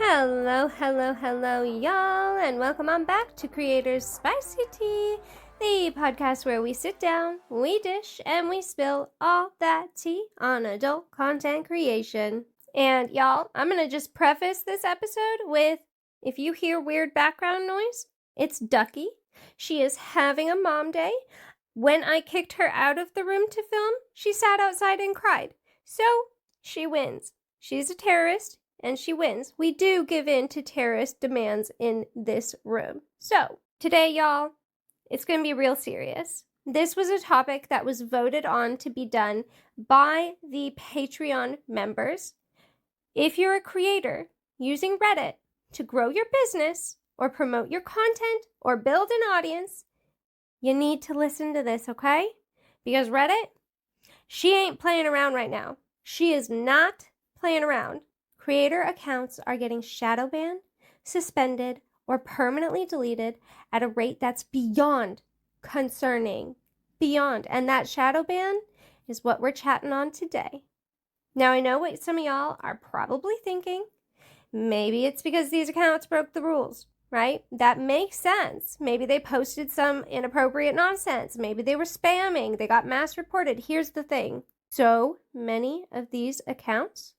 Hello, hello, hello, y'all, and welcome on back to Creators Spicy Tea, the podcast where we sit down, we dish, and we spill all that tea on adult content creation. And y'all, I'm gonna just preface this episode with, if you hear weird background noise, it's Ducky. She is having a mom day. When I kicked her out of the room to film, she sat outside and cried. So, she wins. She's a terrorist. And she wins. We do give in to terrorist demands in this room. So, today, y'all, it's going to be real serious. This was a topic that was voted on to be done by the Patreon members. If you're a creator using Reddit to grow your business or promote your content or build an audience, you need to listen to this, okay? Because Reddit, she ain't playing around right now. She is not playing around. Creator accounts are getting shadowbanned, suspended, or permanently deleted at a rate that's beyond concerning. Beyond. And that shadowban is what we're chatting on today. Now, I know what some of y'all are probably thinking. Maybe it's because these accounts broke the rules, right? That makes sense. Maybe they posted some inappropriate nonsense. Maybe they were spamming. They got mass reported. Here's the thing. So many of these accounts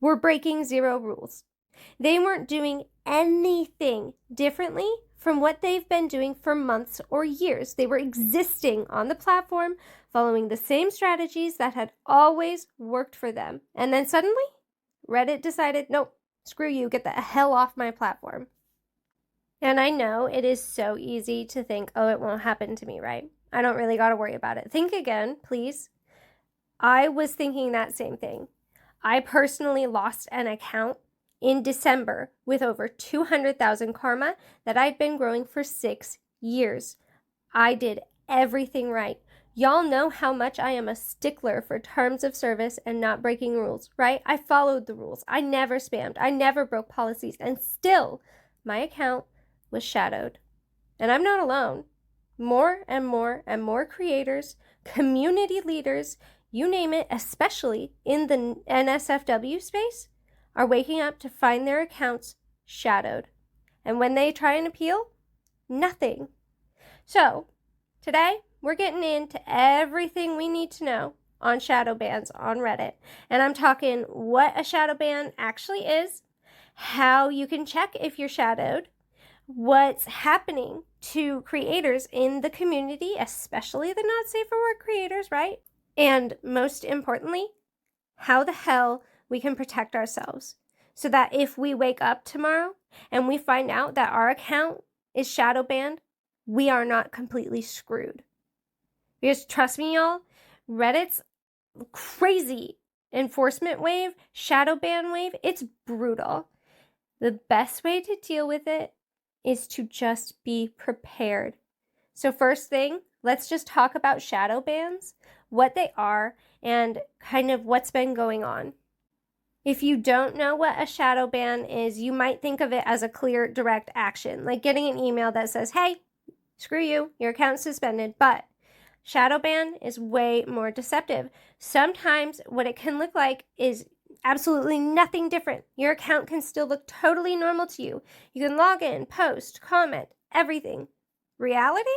were breaking zero rules. They weren't doing anything differently from what they've been doing for months or years. They were existing on the platform, following the same strategies that had always worked for them. And then suddenly, Reddit decided, nope, screw you, get the hell off my platform. And I know it is so easy to think, oh, it won't happen to me, right? I don't really got to worry about it. Think again, please. I was thinking that same thing. I personally lost an account in December with over 200,000 karma that I'd been growing for 6 years. I did everything right. Y'all know how much I am a stickler for terms of service and not breaking rules, right? I followed the rules. I never spammed. I never broke policies. And still, my account was shadowed. And I'm not alone. More and more and more creators, community leaders, you name it, especially in the NSFW space, are waking up to find their accounts shadowed. And when they try and appeal, nothing. So, today, we're getting into everything we need to know on shadowbans on Reddit. And I'm talking what a shadowban actually is, how you can check if you're shadowed, what's happening to creators in the community, especially the not safe for work creators, right? And most importantly, how the hell we can protect ourselves so that if we wake up tomorrow and we find out that our account is shadow banned, we are not completely screwed. Because trust me, y'all, Reddit's crazy enforcement wave, shadow ban wave, it's brutal. The best way to deal with it is to just be prepared. So first thing, let's just talk about shadow bans, what they are, and kind of what's been going on. If you don't know what a shadow ban is, you might think of it as a clear, direct action, like getting an email that says, hey, screw you, your account's suspended. But shadow ban is way more deceptive. Sometimes what it can look like is absolutely nothing different. Your account can still look totally normal to you. You can log in, post, comment, everything. Reality?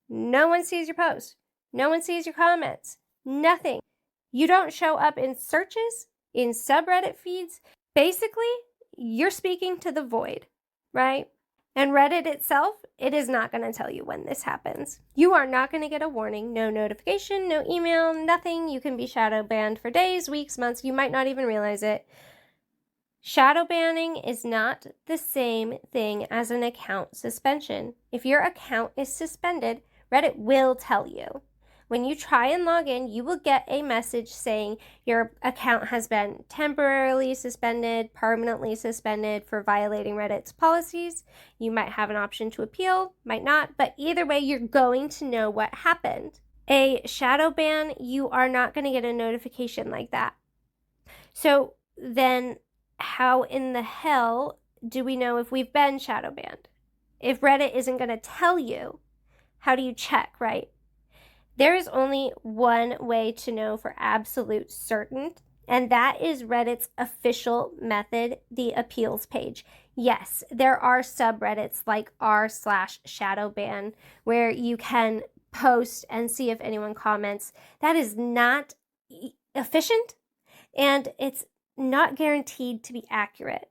No one sees your post. No one sees your comments. Nothing. You don't show up in searches, in subreddit feeds. Basically, you're speaking to the void, right? And Reddit itself, it is not going to tell you when this happens. You are not going to get a warning, no notification, no email, nothing. You can be shadow banned for days, weeks, months. You might not even realize it. Shadow banning is not the same thing as an account suspension. If your account is suspended, Reddit will tell you. When you try and log in, you will get a message saying your account has been temporarily suspended, permanently suspended for violating Reddit's policies. You might have an option to appeal, might not, but either way, you're going to know what happened. A shadow ban, you are not going to get a notification like that. So then how in the hell do we know if we've been shadow banned? If Reddit isn't going to tell you, how do you check, right? There is only one way to know for absolute certain And that is Reddit's official method, the appeals page. Yes, there are subreddits like r/Shadowban where you can post and see if anyone comments. That is not efficient, and it's not guaranteed to be accurate.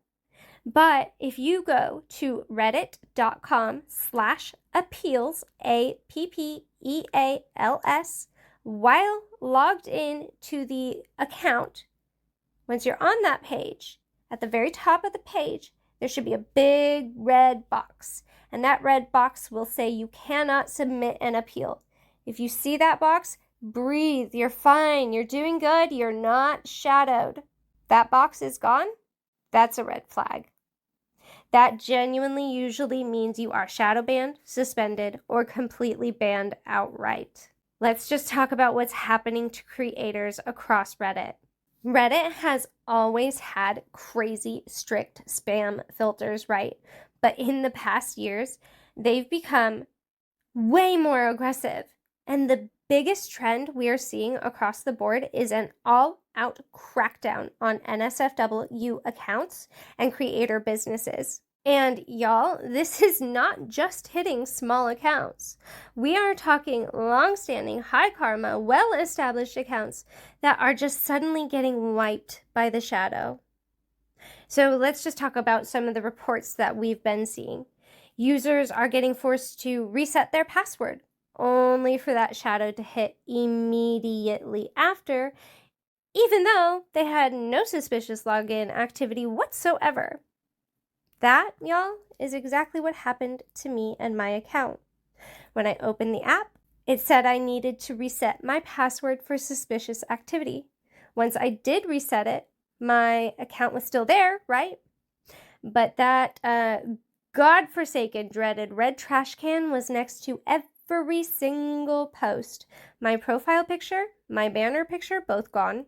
But if you go to reddit.com/appeals, APPEALS, while logged in to the account, once you're on that page, at the very top of the page, there should be a big red box. And that red box will say you cannot submit an appeal. If you see that box, breathe. You're fine. You're doing good. You're not shadowed. That box is gone. That's a red flag. That genuinely usually means you are shadow banned, suspended, or completely banned outright. Let's just talk about what's happening to creators across Reddit. Reddit has always had crazy strict spam filters, right? But in the past years, they've become way more aggressive. And the biggest trend we are seeing across the board is an all-out crackdown on NSFW accounts and creator businesses. And y'all, this is not just hitting small accounts. We are talking long-standing, high karma, well-established accounts that are just suddenly getting wiped by the shadow. So let's just talk about some of the reports that we've been seeing. Users are getting forced to reset their password, only for that shadow to hit immediately after, even though they had no suspicious login activity whatsoever. That, y'all, is exactly what happened to me and my account. When I opened the app, it said I needed to reset my password for suspicious activity. Once I did reset it, my account was still there, right? But that godforsaken, dreaded red trash can was next to every single post. My profile picture, my banner picture, both gone.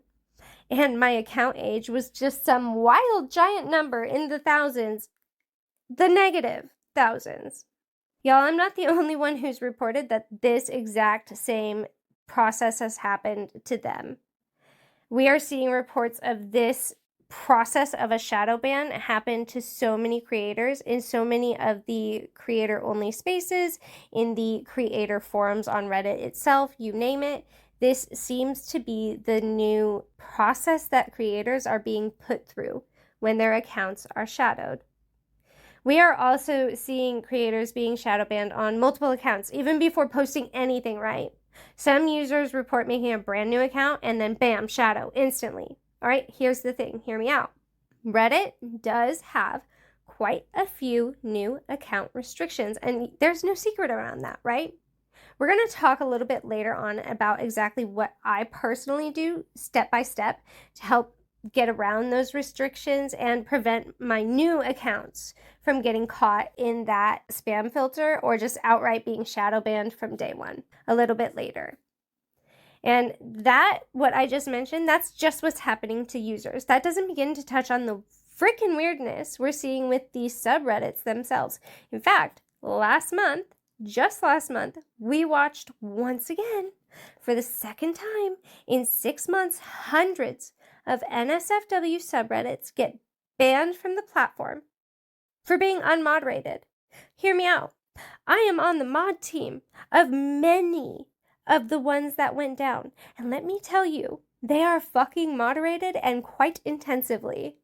And my account age was just some wild giant number in the thousands, the negative thousands. Y'all, I'm not the only one who's reported that this exact same process has happened to them. We are seeing reports of this process of a shadow ban happen to so many creators in so many of the creator-only spaces, in the creator forums on Reddit itself, you name it. This seems to be the new process that creators are being put through when their accounts are shadowed. We are also seeing creators being shadow banned on multiple accounts, even before posting anything, right? Some users report making a brand new account and then bam, shadow instantly. All right, here's the thing, hear me out. Reddit does have quite a few new account restrictions, and there's no secret around that, right? We're going to talk a little bit later on about exactly what I personally do step by step to help get around those restrictions and prevent my new accounts from getting caught in that spam filter or just outright being shadow banned from day one a little bit later. And that, what I just mentioned, that's just what's happening to users. That doesn't begin to touch on the freaking weirdness we're seeing with these subreddits themselves. In fact, just last month, we watched once again, for the second time in 6 months, hundreds of NSFW subreddits get banned from the platform for being unmoderated. Hear me out. I am on the mod team of many of the ones that went down. And let me tell you, they are fucking moderated and quite intensively.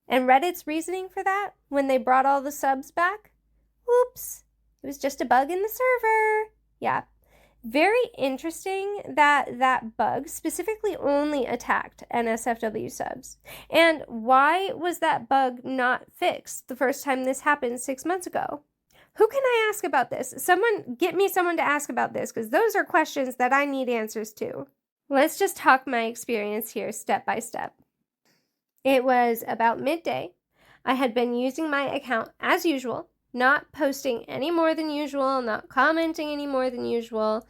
And Reddit's reasoning for that, when they brought all the subs back, oops, it was just a bug in the server. Yeah. Very interesting that that bug specifically only attacked NSFW subs. And why was that bug not fixed the first time this happened 6 months ago? Who can I ask about this? Get me someone to ask about this, because those are questions that I need answers to. Let's just talk my experience here step by step. It was about midday. I had been using my account as usual, not posting any more than usual, not commenting any more than usual.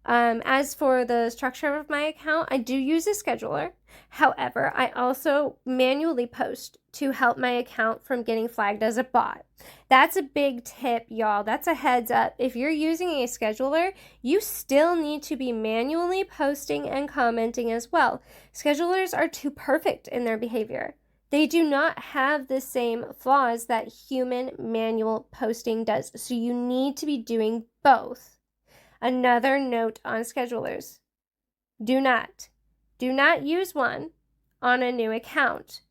As for the structure of my account, I do use a scheduler. However, I also manually post to help my account from getting flagged as a bot. That's a big tip, y'all. That's a heads up. If you're using a scheduler, you still need to be manually posting and commenting as well. Schedulers are too perfect in their behavior. They do not have the same flaws that human manual posting does. So you need to be doing both. Another note on schedulers. Do not use one on a new account.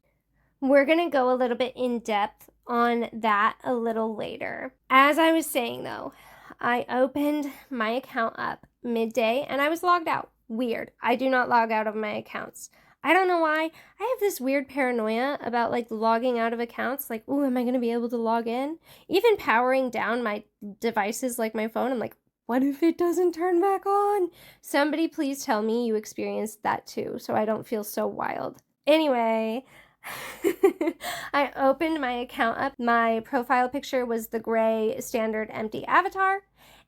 We're going to go a little bit in depth on that a little later. As I was saying though, I opened my account up midday and I was logged out. Weird. I do not log out of my accounts. I don't know why. I have this weird paranoia about like logging out of accounts. Like, ooh, am I going to be able to log in? Even powering down my devices like my phone, I'm like, what if it doesn't turn back on? Somebody please tell me you experienced that too, so I don't feel so wild. Anyway, I opened my account up. My profile picture was the gray standard empty avatar.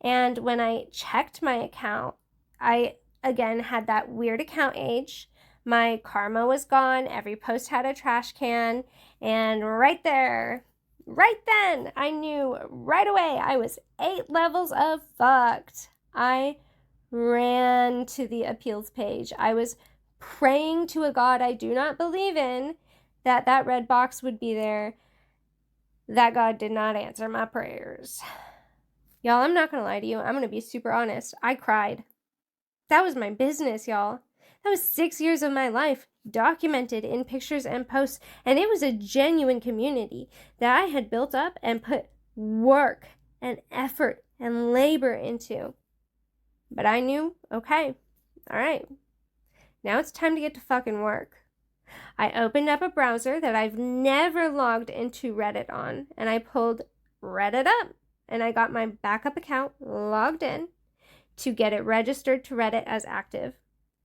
And when I checked my account, I again had that weird account age. My karma was gone. Every post had a trash can. And right then, I knew right away I was 8 levels of fucked. I ran to the appeals page. I was praying to a God I do not believe in that red box would be there. That God did not answer my prayers. Y'all, I'm not going to lie to you. I'm going to be super honest. I cried. That was my business, y'all. That was 6 years of my life documented in pictures and posts, and it was a genuine community that I had built up and put work and effort and labor into. But I knew, okay, all right, now it's time to get to fucking work. I opened up a browser that I've never logged into Reddit on, and I pulled Reddit up, and I got my backup account logged in to get it registered to Reddit as active.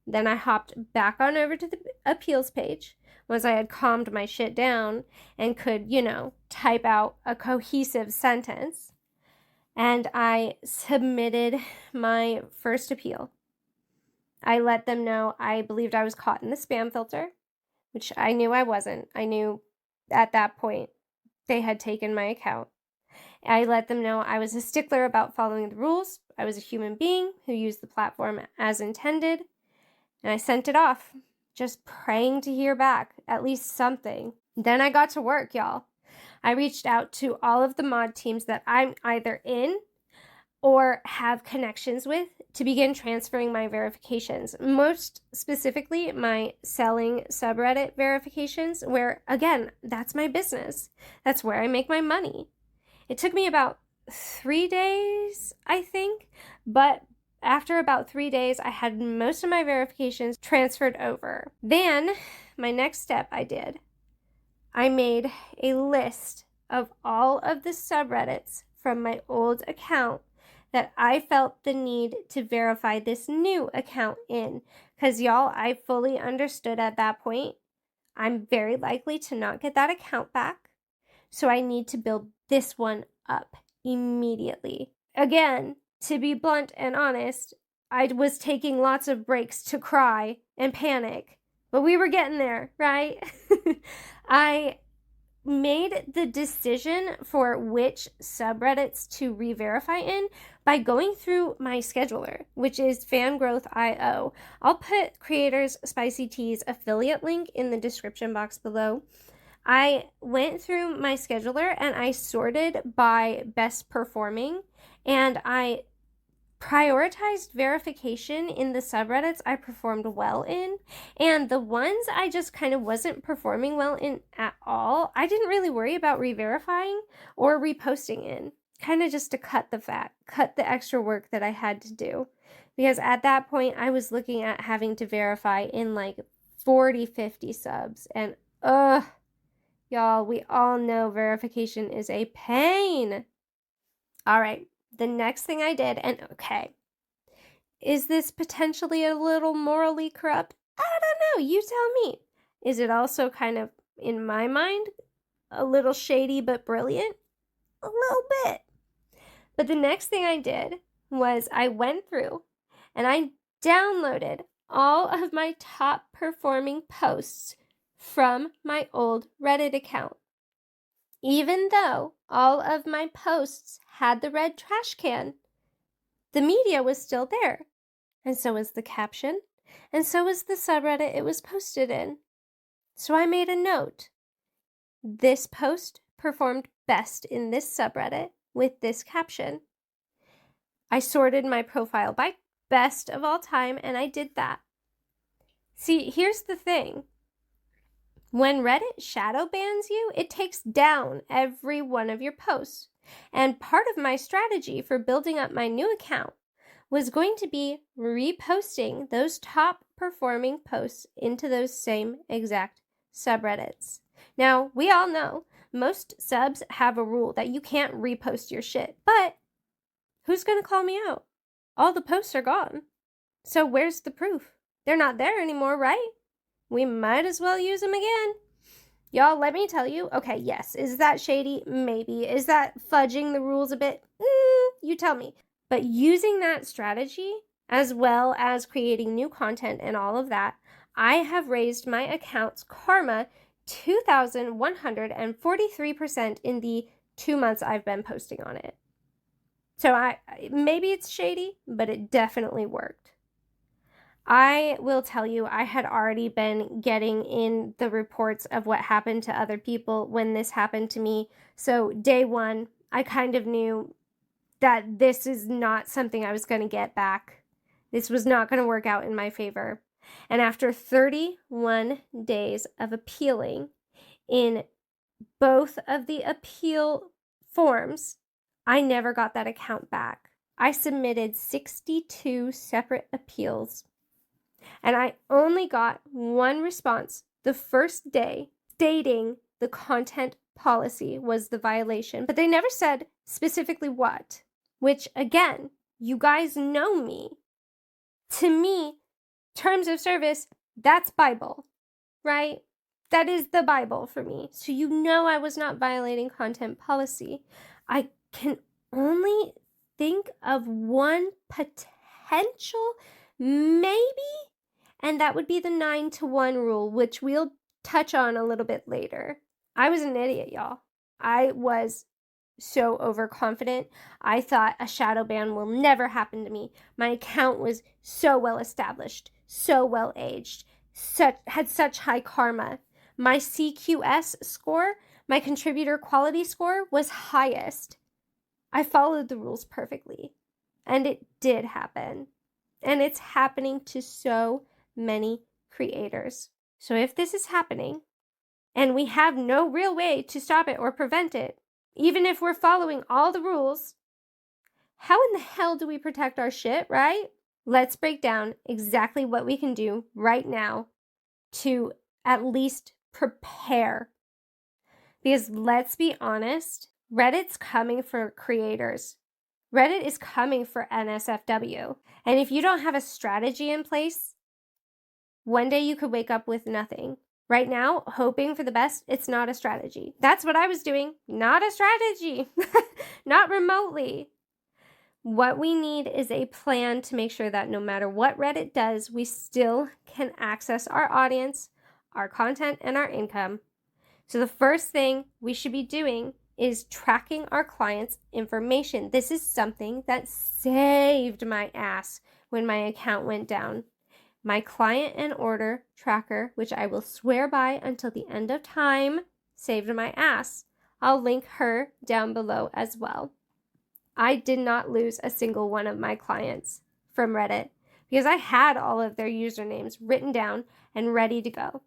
Then I hopped back on over to the appeals page once I had calmed my shit down and could, type out a cohesive sentence. And I submitted my first appeal. I let them know I believed I was caught in the spam filter, which I knew I wasn't. I knew at that point they had taken my account. I let them know I was a stickler about following the rules. I was a human being who used the platform as intended. And I sent it off, just praying to hear back, at least something. Then I got to work, y'all. I reached out to all of the mod teams that I'm either in or have connections with to begin transferring my verifications. Most specifically, my selling subreddit verifications, where, again, that's my business. That's where I make my money. It took me about 3 days, I think, but after about 3 days, I had most of my verifications transferred over. Then, my next step I made a list of all of the subreddits from my old account that I felt the need to verify this new account in. Because y'all, I fully understood at that point, I'm very likely to not get that account back. So I need to build this one up immediately. Again, to be blunt and honest, I was taking lots of breaks to cry and panic, but we were getting there, right? I made the decision for which subreddits to re-verify in by going through my scheduler, which is fangrowth.io. I'll put Creators Spicy Tea's affiliate link in the description box below. I went through my scheduler and I sorted by best performing, and I prioritized verification in the subreddits I performed well in, and the ones I just kind of wasn't performing well in at all, I didn't really worry about re-verifying or reposting in, kind of just to cut the extra work that I had to do, because at that point I was looking at having to verify in like 40-50 subs, and y'all, we all know verification is a pain. All right, the next thing I did, and okay, is this potentially a little morally corrupt? I don't know, you tell me. Is it also kind of, in my mind, a little shady but brilliant? A little bit. But the next thing I did was I went through and I downloaded all of my top performing posts from my old Reddit account. Even though all of my posts had the red trash can, the media was still there, and so was the caption, and so was the subreddit it was posted in. So I made a note. This post performed best in this subreddit with this caption. I sorted my profile by best of all time, and I did that. See, here's the thing. When Reddit shadow bans you, it takes down every one of your posts. And part of my strategy for building up my new account was going to be reposting those top performing posts into those same exact subreddits. Now, we all know most subs have a rule that you can't repost your shit, but who's going to call me out? All the posts are gone. So where's the proof? They're not there anymore, right? We might as well use them again. Y'all, let me tell you. Okay, yes. Is that shady? Maybe. Is that fudging the rules a bit? You tell me. But using that strategy, as well as creating new content and all of that, I have raised my account's karma 2,143% in the 2 months I've been posting on it. So maybe it's shady, but it definitely worked. I will tell you, I had already been getting in the reports of what happened to other people when this happened to me. So day one, I kind of knew that this is not something I was going to get back. This was not going to work out in my favor. And after 31 days of appealing in both of the appeal forms, I never got that account back. I submitted 62 separate appeals, and I only got one response the first day stating the content policy was the violation, but they never said specifically what, which again, you guys know me. To me, terms of service, that's Bible, right? That is the Bible for me. So you know I was not violating content policy. I can only think of one potential, maybe, and that would be the 9-to-1 rule, which we'll touch on a little bit later. I was an idiot, y'all. I was so overconfident. I thought a shadow ban will never happen to me. My account was so well established, so well aged, had such high karma. My CQS score, my contributor quality score, was highest. I followed the rules perfectly, and it did happen. And it's happening to so many creators. So if this is happening, and we have no real way to stop it or prevent it, even if we're following all the rules, how in the hell do we protect our shit, right? Let's break down exactly what we can do right now to at least prepare. Because let's be honest, Reddit's coming for creators. Reddit is coming for NSFW. And if you don't have a strategy in place, one day you could wake up with nothing. Right now, hoping for the best, it's not a strategy. That's what I was doing. Not a strategy. Not remotely. What we need is a plan to make sure that no matter what Reddit does, we still can access our audience, our content, and our income. So the first thing we should be doing is tracking our clients' information. This is something that saved my ass when my account went down. My client and order tracker, which I will swear by until the end of time, saved my ass. I'll link her down below as well. I did not lose a single one of my clients from Reddit because I had all of their usernames written down and ready to go.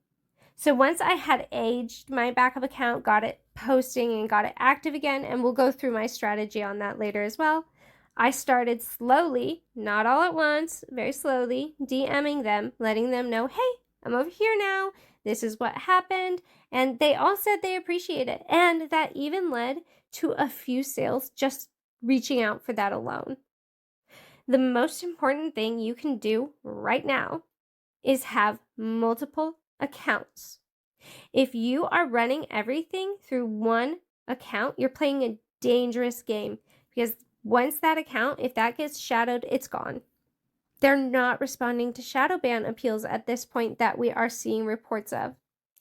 So once I had aged my backup account, got it posting and got it active again, and we'll go through my strategy on that later as well, I started slowly, not all at once, very slowly, DMing them, letting them know, hey, I'm over here now. This is what happened. And they all said they appreciate it. And that even led to a few sales just reaching out for that alone. The most important thing you can do right now is have multiple accounts. If you are running everything through one account, you're playing a dangerous game because once that account, if that gets shadowed, it's gone. they're not responding to Shadowban appeals at this point that we are seeing reports of.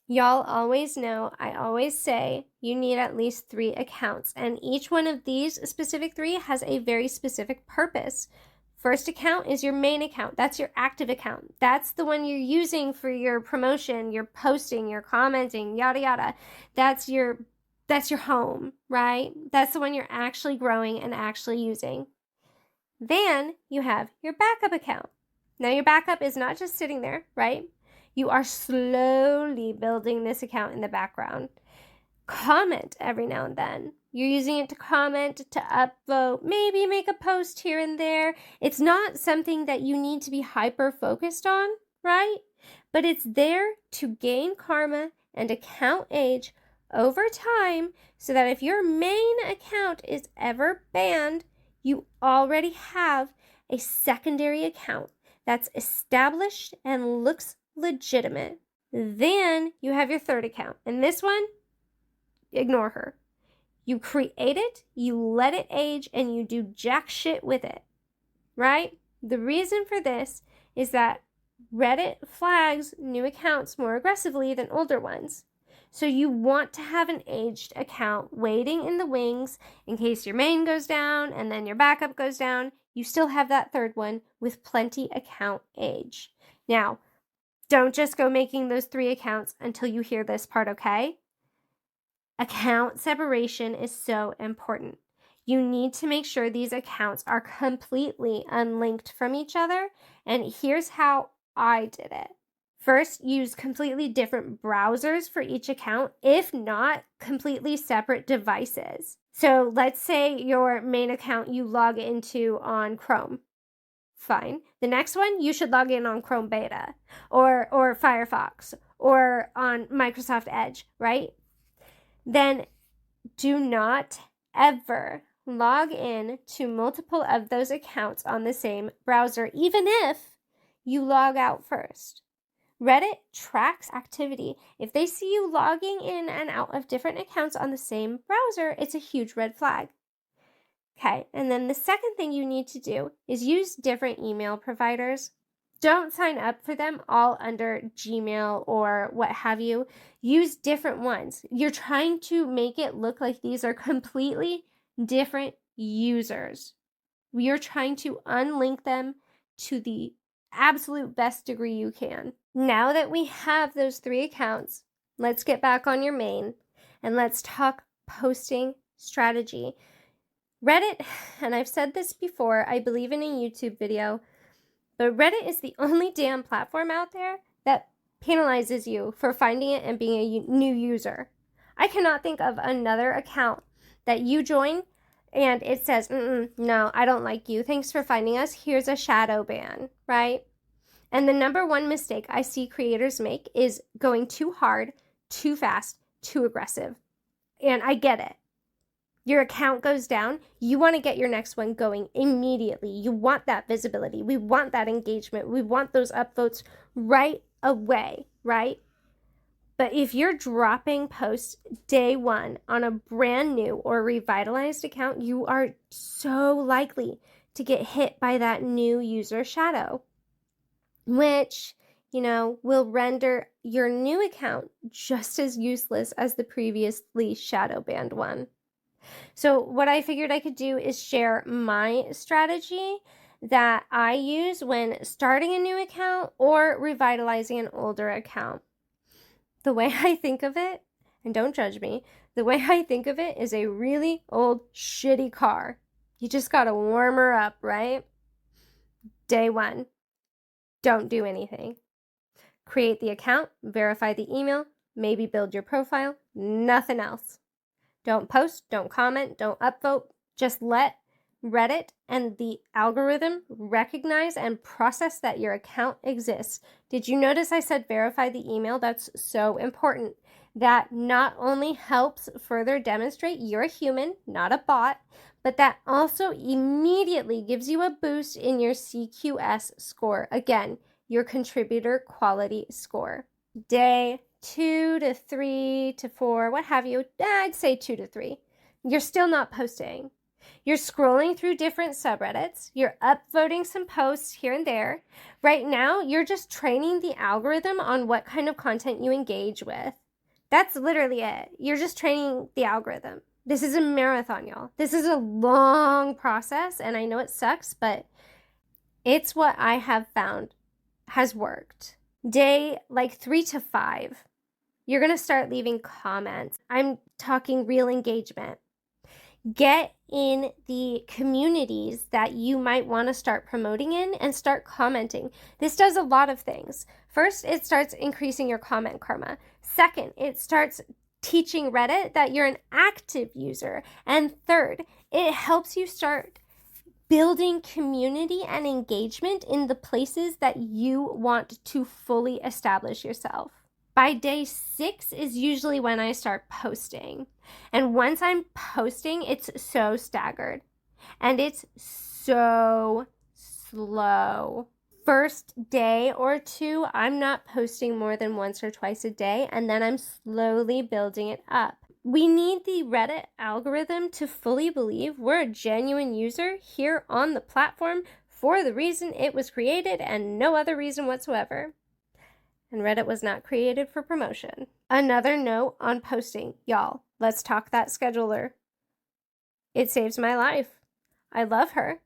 Y'all always know, I always say, you need at least 3 accounts, and each one of these specific 3 has a very specific purpose. First account is your main account. That's your active account. That's the one you're using for your promotion, your posting, your commenting, yada yada. That's your home, right? That's the one you're actually growing and actually using. Then you have your backup account. Now your backup is not just sitting there, right? You are slowly building this account in the background. Comment every now and then. You're using it to comment, to upvote, maybe make a post here and there. It's not something that you need to be hyper focused on, right? But it's there to gain karma and account age over time so that if your main account is ever banned, you already have a secondary account that's established and looks legitimate. Then you have your third account, and this one, ignore her. You create it, you let it age, and you do jack shit with it, right? The reason for this is that Reddit flags new accounts more aggressively than older ones. So you want to have an aged account waiting in the wings in case your main goes down and then your backup goes down. You still have that third one with plenty account age. Now, don't just go making those 3 accounts until you hear this part, okay? Account separation is so important. You need to make sure these accounts are completely unlinked from each other, and here's how I did it. First, use completely different browsers for each account, if not completely separate devices. So let's say your main account you log into on Chrome. Fine. The next one, you should log in on Chrome Beta or Firefox or on Microsoft Edge, right? Then do not ever log in to multiple of those accounts on the same browser, even if you log out first. Reddit tracks activity. If they see you logging in and out of different accounts on the same browser, it's a huge red flag. Okay, and then the second thing you need to do is use different email providers. Don't sign up for them all under Gmail or what have you. Use different ones. You're trying to make it look like these are completely different users. You're trying to unlink them to the absolute best degree you can. Now that we have those 3 accounts, let's get back on your main and let's talk posting strategy. Reddit, and I've said this before, I believe in a YouTube video, but Reddit is the only damn platform out there that penalizes you for finding it and being a new user. I cannot think of another account that you join and it says, no, I don't like you. Thanks for finding us. Here's a shadow ban, right? And the number one mistake I see creators make is going too hard, too fast, too aggressive. And I get it. Your account goes down, you want to get your next one going immediately. You want that visibility. We want that engagement. We want those upvotes right away, right? But if you're dropping posts day one on a brand new or revitalized account, you are so likely to get hit by that new user shadow, which, will render your new account just as useless as the previously shadow banned one. So what I figured I could do is share my strategy that I use when starting a new account or revitalizing an older account. The way I think of it, and don't judge me, the way I think of it is a really old, shitty car. You just gotta warm her up, right? Day 1, don't do anything. Create the account, verify the email, maybe build your profile, nothing else. Don't post, don't comment, don't upvote. Just let Reddit and the algorithm recognize and process that your account exists. Did you notice I said verify the email? That's so important. That not only helps further demonstrate you're a human, not a bot, but that also immediately gives you a boost in your CQS score. Again, your contributor quality score. Day 2 to 3 to 4, what have you, I'd say 2 to 3. You're still not posting. You're scrolling through different subreddits. You're upvoting some posts here and there. Right now, you're just training the algorithm on what kind of content you engage with. That's literally it. You're just training the algorithm. This is a marathon, y'all. This is a long process, and I know it sucks, but it's what I have found has worked. Day 3 to 5, you're going to start leaving comments. I'm talking real engagement. Get in the communities that you might want to start promoting in and start commenting. This does a lot of things. First, it starts increasing your comment karma. Second, it starts teaching Reddit that you're an active user. And third, it helps you start building community and engagement in the places that you want to fully establish yourself. By day 6 is usually when I start posting. And once I'm posting, it's so staggered. And it's so slow. First day or two, I'm not posting more than once or twice a day, and then I'm slowly building it up. We need the Reddit algorithm to fully believe we're a genuine user here on the platform for the reason it was created and no other reason whatsoever. And Reddit was not created for promotion. Another note on posting. Y'all, let's talk that scheduler. It saves my life. I love her.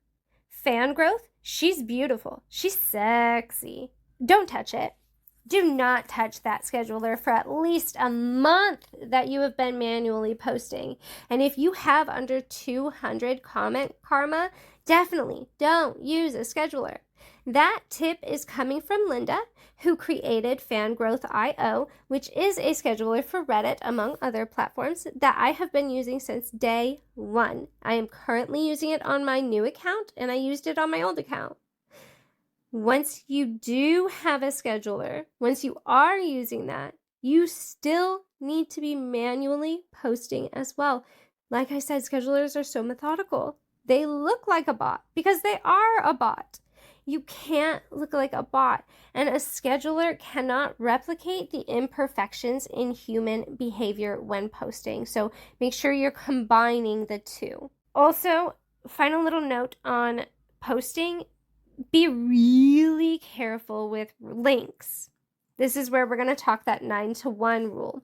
Fan growth, she's beautiful. She's sexy. Don't touch it. Do not touch that scheduler for at least a month that you have been manually posting. And if you have under 200 comment karma, definitely don't use a scheduler. That tip is coming from Linda, who created Fangrowth.io, which is a scheduler for Reddit, among other platforms, that I have been using since day 1. I am currently using it on my new account, and I used it on my old account. Once you do have a scheduler, once you are using that, you still need to be manually posting as well. Like I said, schedulers are so methodical. They look like a bot because they are a bot. You can't look like a bot, and a scheduler cannot replicate the imperfections in human behavior when posting. So make sure you're combining the two. Also, final little note on posting, be really careful with links. This is where we're going to talk that 9-to-1 rule.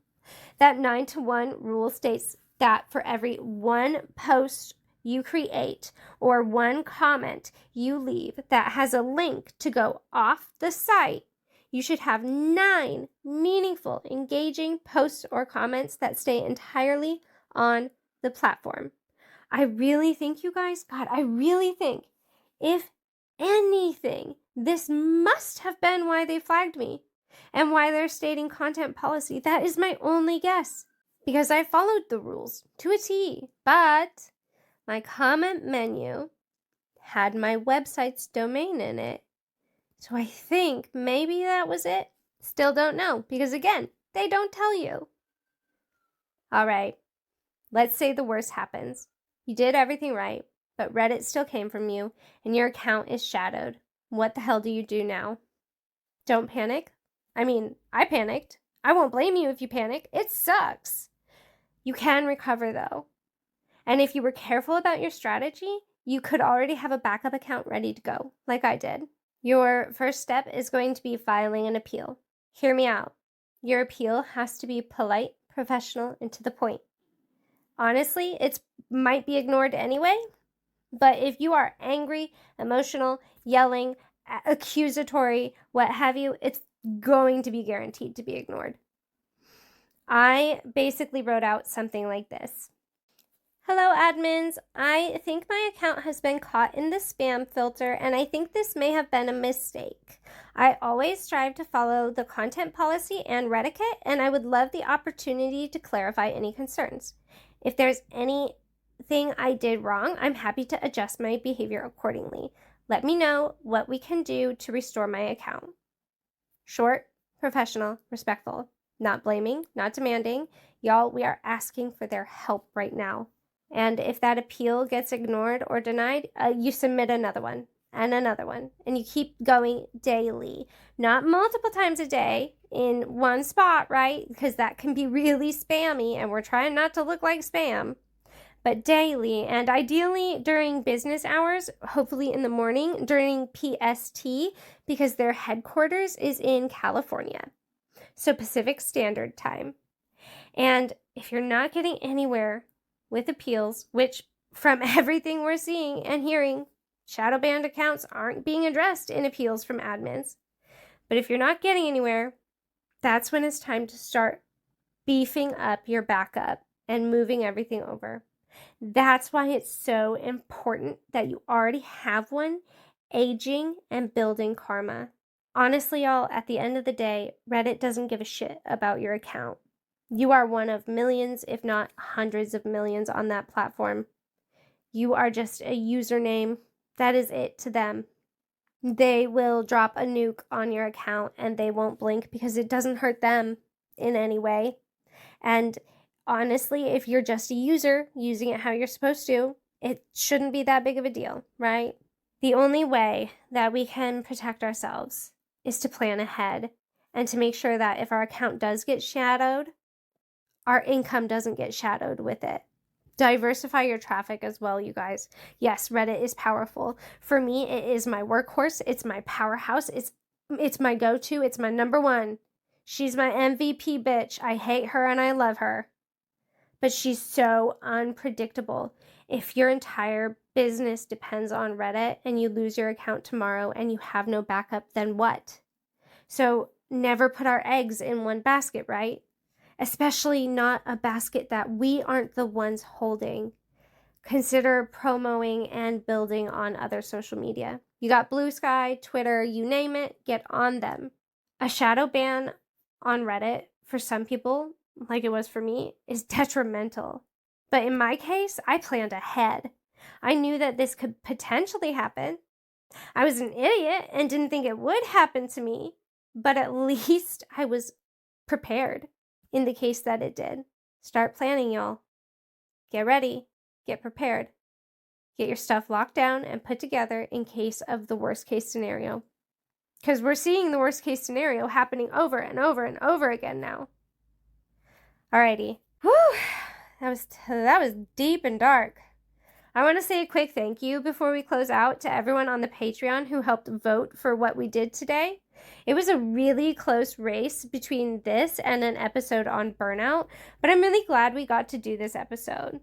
That 9-to-1 rule states that for every one post you create or one comment you leave that has a link to go off the site, you should have 9 meaningful, engaging posts or comments that stay entirely on the platform. I really think, you guys, God, I really think, if anything, this must have been why they flagged me and why they're stating content policy. That is my only guess, because I followed the rules to a T, but my comment menu had my website's domain in it. So I think maybe that was it. Still don't know, because again, they don't tell you. All right, let's say the worst happens. You did everything right, but Reddit still came from you and your account is shadowed. What the hell do you do now? Don't panic. I mean, I panicked. I won't blame you if you panic. It sucks. You can recover though. And if you were careful about your strategy, you could already have a backup account ready to go, like I did. Your first step is going to be filing an appeal. Hear me out. Your appeal has to be polite, professional, and to the point. Honestly, it might be ignored anyway, but if you are angry, emotional, yelling, accusatory, what have you, it's going to be guaranteed to be ignored. I basically wrote out something like this. Hello, admins. I think my account has been caught in the spam filter, and I think this may have been a mistake. I always strive to follow the content policy and Reddit, and I would love the opportunity to clarify any concerns. If there's anything I did wrong, I'm happy to adjust my behavior accordingly. Let me know what we can do to restore my account. Short, professional, respectful. Not blaming, not demanding. Y'all, we are asking for their help right now. And if that appeal gets ignored or denied, you submit another one, and you keep going daily, not multiple times a day in one spot, right? Because that can be really spammy, and we're trying not to look like spam. but daily, and ideally during business hours, hopefully in the morning during PST, because their headquarters is in California. So Pacific Standard Time. And if you're not getting anywhere with appeals, which from everything we're seeing and hearing, Shadowbanned accounts aren't being addressed in appeals from admins. But if you're not getting anywhere, that's when it's time to start beefing up your backup and moving everything over. That's why it's so important that you already have one aging and building karma. Honestly, y'all, at the end of the day, Reddit doesn't give a shit about your account. You are one of millions, if not hundreds of millions on that platform. You are just a username. That is it to them. They will drop a nuke on your account and they won't blink because it doesn't hurt them in any way. And honestly, if you're just a user using it how you're supposed to, it shouldn't be that big of a deal, right? The only way that we can protect ourselves is to plan ahead and to make sure that if our account does get shadowed, our income doesn't get shadowed with it. Diversify your traffic as well, you guys. Yes, Reddit is powerful. For me, it is my workhorse. It's my powerhouse. It's my go-to. It's my number one. She's my MVP bitch. I hate her and I love her. But she's so unpredictable. If your entire business depends on Reddit and you lose your account tomorrow and you have no backup, then what? So never put our eggs in one basket, right? Especially not a basket that we aren't the ones holding. Consider promoting and building on other social media. You got Blue Sky, Twitter, you name it, get on them. A shadow ban on Reddit for some people, like it was for me, is detrimental. But in my case, I planned ahead. I knew that this could potentially happen. I was an idiot and didn't think it would happen to me, but at least I was prepared. In the case that it did. Start planning, y'all. Get ready. Get prepared. Get your stuff locked down and put together in case of the worst case scenario. Because we're seeing the worst case scenario happening over and over and over again now. Alrighty. Whew. That was deep and dark. I want to say a quick thank you before we close out to everyone on the Patreon who helped vote for what we did today. It was a really close race between this and an episode on burnout, but I'm really glad we got to do this episode.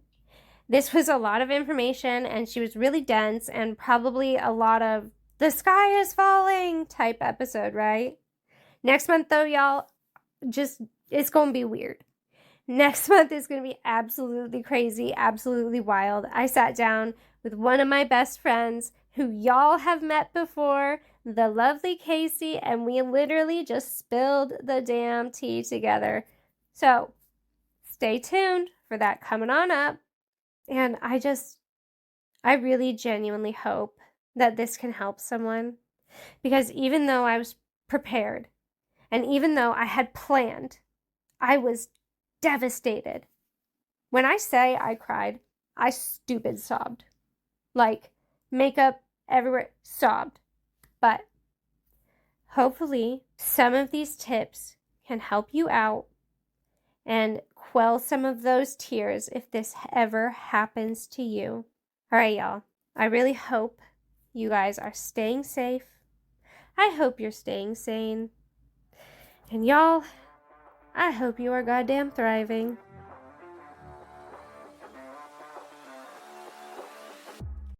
This was a lot of information and she was really dense and probably a lot of the sky is falling type episode, right? Next month though, y'all, it's going to be weird. Next month is going to be absolutely crazy, absolutely wild. I sat down with one of my best friends who y'all have met before, the lovely Casey, and we literally just spilled the damn tea together. So stay tuned for that coming on up. And I really genuinely hope that this can help someone, because even though I was prepared and even though I had planned, I was devastated. When I say I cried, I stupid sobbed. Like makeup everywhere, sobbed. But hopefully some of these tips can help you out and quell some of those tears if this ever happens to you. All right, y'all. I really hope you guys are staying safe. I hope you're staying sane. And y'all, I hope you are goddamn thriving.